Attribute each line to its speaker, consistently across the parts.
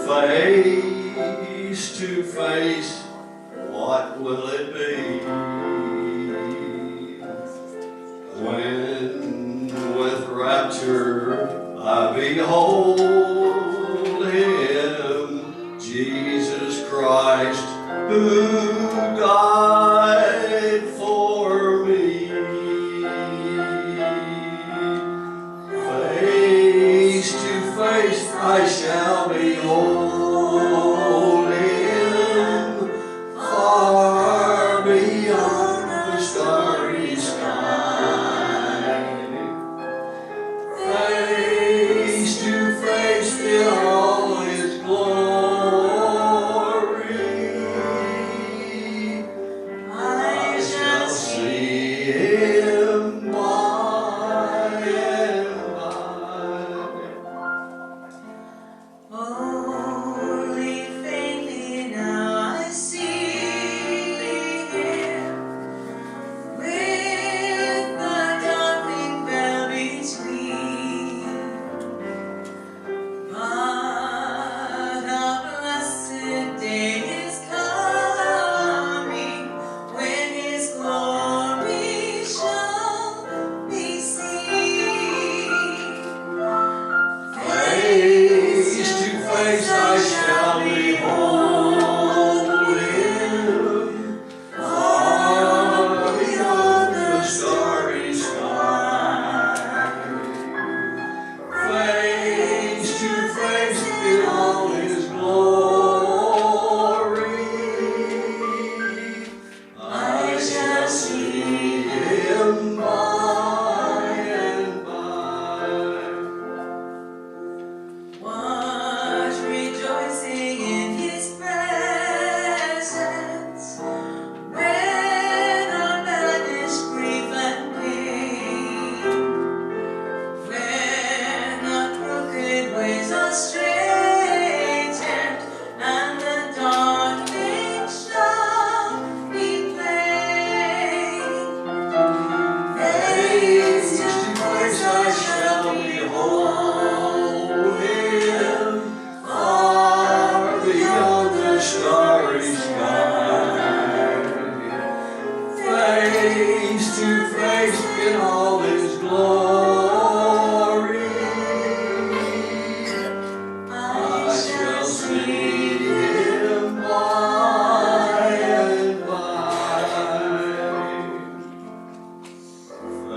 Speaker 1: Face to face, what will it be? When with rapture I behold Him, Jesus Christ, who died for me. Face to face I shall behold Him, far beyond the starry sky. Face to face in all His glory, I shall see Him by and by.
Speaker 2: Only faintly now I see Him, with the darkening veil between. But a blessed day is coming when His glory shall be seen.
Speaker 1: Face to face I shall behold Him, far beyond the starry sky. Face to face in all His glory, I shall see Him by and by.
Speaker 2: Watch rejoicing in His presence, when our banished grief and pain, when the crooked ways are straightened, and the darkness shall be plain.
Speaker 1: Face to face I shall behold Him, far beyond the starry sky. Face to face in all His glory, I shall see Him by and by.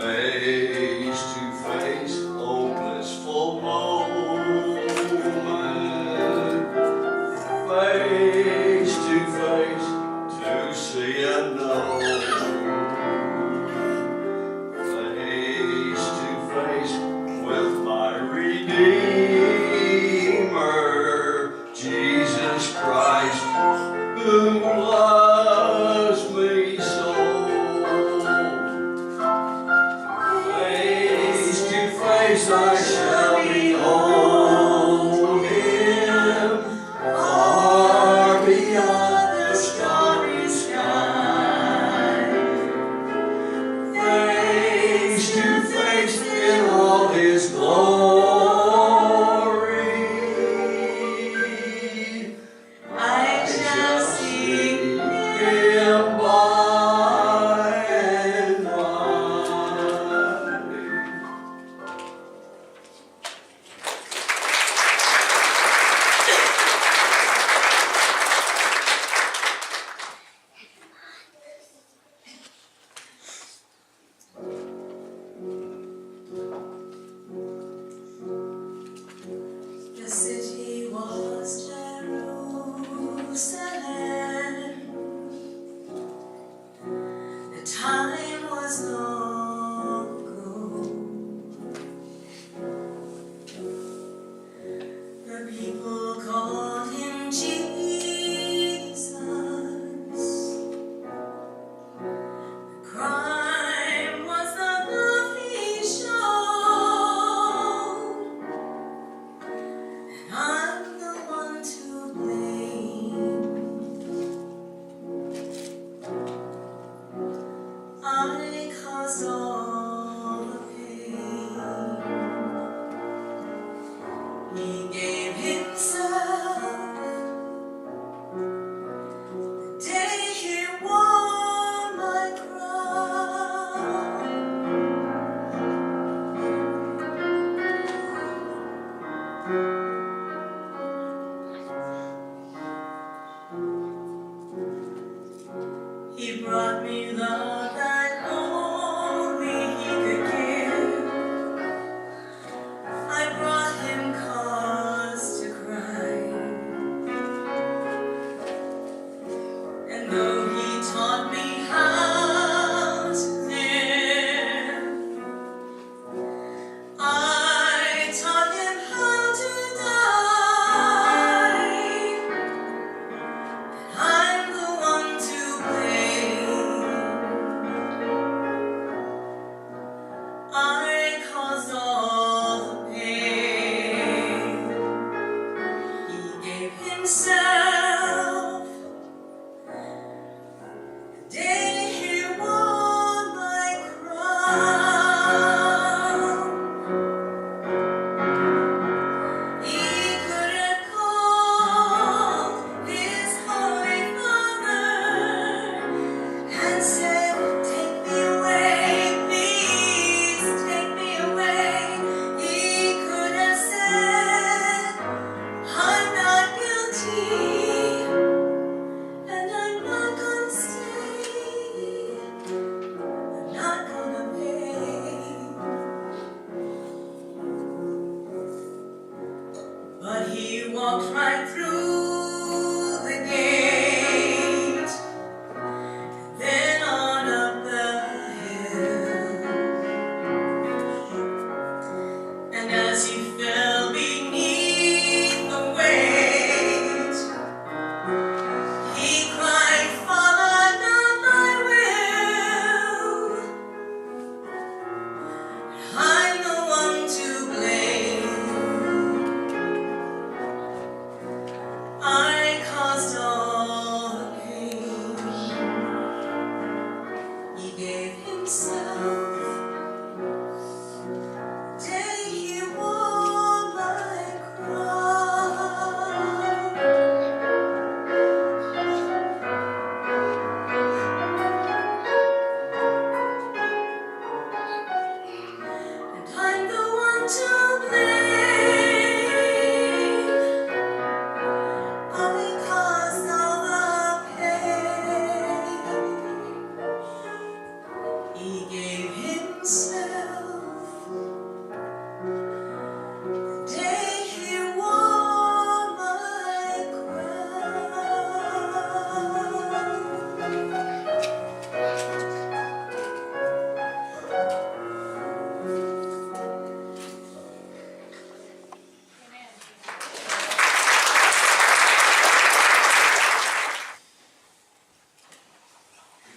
Speaker 1: Face to face, oh blissful moment. Face to face, to see and know. Face to face with my Redeemer, Jesus Christ, who loves me so. Face to face I shall behold Him, far beyond the starry sky. Face to face in all His glory,
Speaker 2: I shall see
Speaker 1: Him by and by.
Speaker 2: the city was Jerusalem. The time was long ago. The people called Him Jesus. The crime was the love He showed. I'm the one to blame. I caused all the pain. He gave Himself He brought me love that only he could give. I brought him cause to cry. And though he taught me how to live, I taught him how to die. I'm the one to blame. I caused all the pain. He gave himself the day he won my crown. He could have called his Holy Father and said, "Take me away, please take me away." He could have said, "I'm not guilty, and I'm not gonna stay. I'm not gonna pay." But he walked right through the gate, then on up the hill. And as he fell beneath the weight, he cried, "Father, not my will. I'm the one to blame. I caused all the pain." He gave himself the day he won my crown. And I'm the one to blame. I caused all the pain. He gave himself the day he won my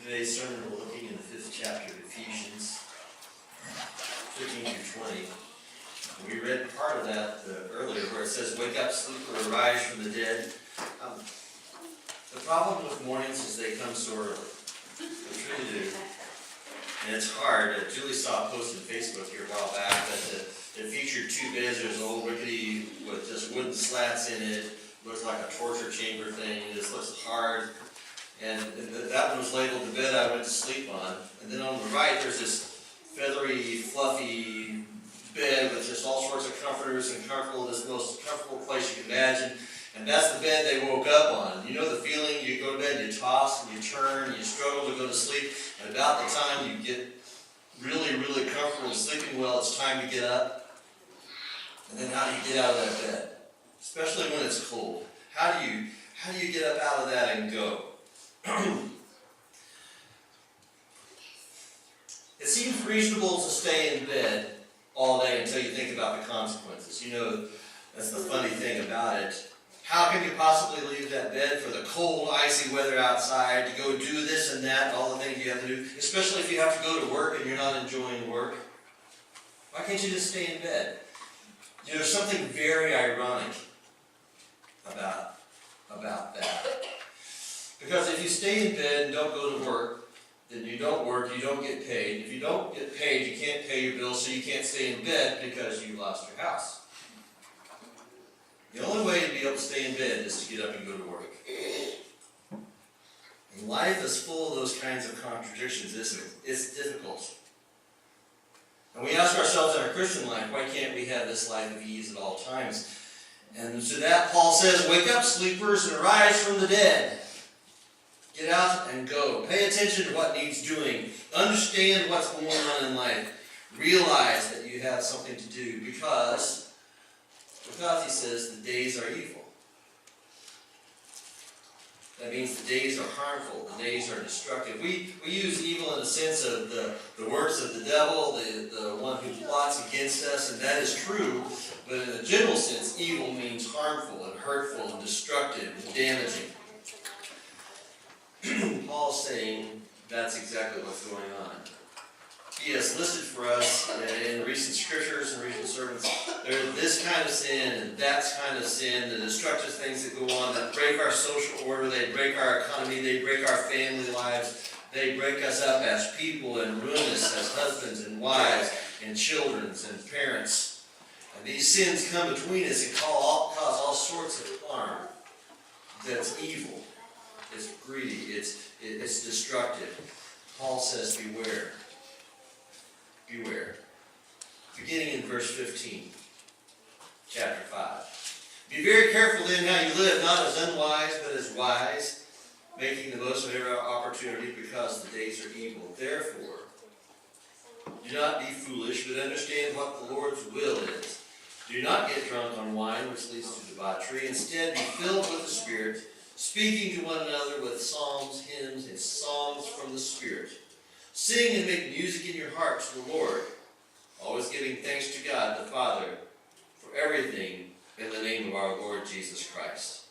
Speaker 1: Today's sermon, we're looking in the 5th chapter of Ephesians, 15 through 20. And we read part of that earlier where it says, "Wake up, sleeper, arise from the dead." The problem with mornings is they come so early. They truly do. And it's hard. Julie saw a post on Facebook here a while back that it featured 2 beds. There's an old rickety with just wooden slats in it. Looks like a torture chamber thing. It just looks hard. And that one was labeled the bed I went to sleep on. And then on the right, there's this feathery, fluffy bed with just all sorts of comforters and comfortable, this most comfortable place you can imagine. And that's the bed they woke up on. You know the feeling, you go to bed, you toss and you turn, you struggle to go to sleep. And about the time you get really, really comfortable and sleeping well, it's time to get up. And then how do you get out of that bed? Especially when it's cold. How do you get up out of that and go? It seems reasonable to stay in bed all day until you think about the consequences. You know, that's the funny thing about it. How can you possibly leave that bed for the cold, icy weather outside, to go do this and that, all the things you have to do, especially if you have to go to work and you're not enjoying work? Why can't you just stay in bed? You know, there's something very ironic about that. Because if you stay in bed and don't go to work, then you don't work, you don't get paid. If you don't get paid, you can't pay your bills, so you can't stay in bed because you lost your house. The only way to be able to stay in bed is to get up and go to work. And life is full of those kinds of contradictions, isn't it? It's difficult. And we ask ourselves in our Christian life, why can't we have this life of ease at all times? And to that Paul says, wake up, sleepers, and arise from the dead. Get out and go. Pay attention to what needs doing. Understand what's going on in life. Realize that you have something to do because he says, the days are evil. That means the days are harmful, the days are destructive. We use evil in the sense of the works of the devil, the one who plots against us, and that is true. But in a general sense, evil means harmful and hurtful and destructive and damaging. Paul's saying that's exactly what's going on. He has listed for us in recent scriptures and recent sermons, there's this kind of sin and that kind of sin, the destructive things that go on that break our social order, they break our economy, they break our family lives, they break us up as people and ruin us as husbands and wives and children and parents. And these sins come between us and cause all sorts of harm. That's evil. It's greedy. It's destructive. Paul says, beware. Beware. Beginning in verse 15, chapter 5. Be very careful then how you live, not as unwise, but as wise, making the most of every opportunity, because the days are evil. Therefore, do not be foolish, but understand what the Lord's will is. Do not get drunk on wine, which leads to debauchery. Instead, be filled with the Spirit, speaking to one another with psalms, hymns, and songs from the Spirit. Sing and make music in your heart to the Lord, always giving thanks to God the Father for everything in the name of our Lord Jesus Christ.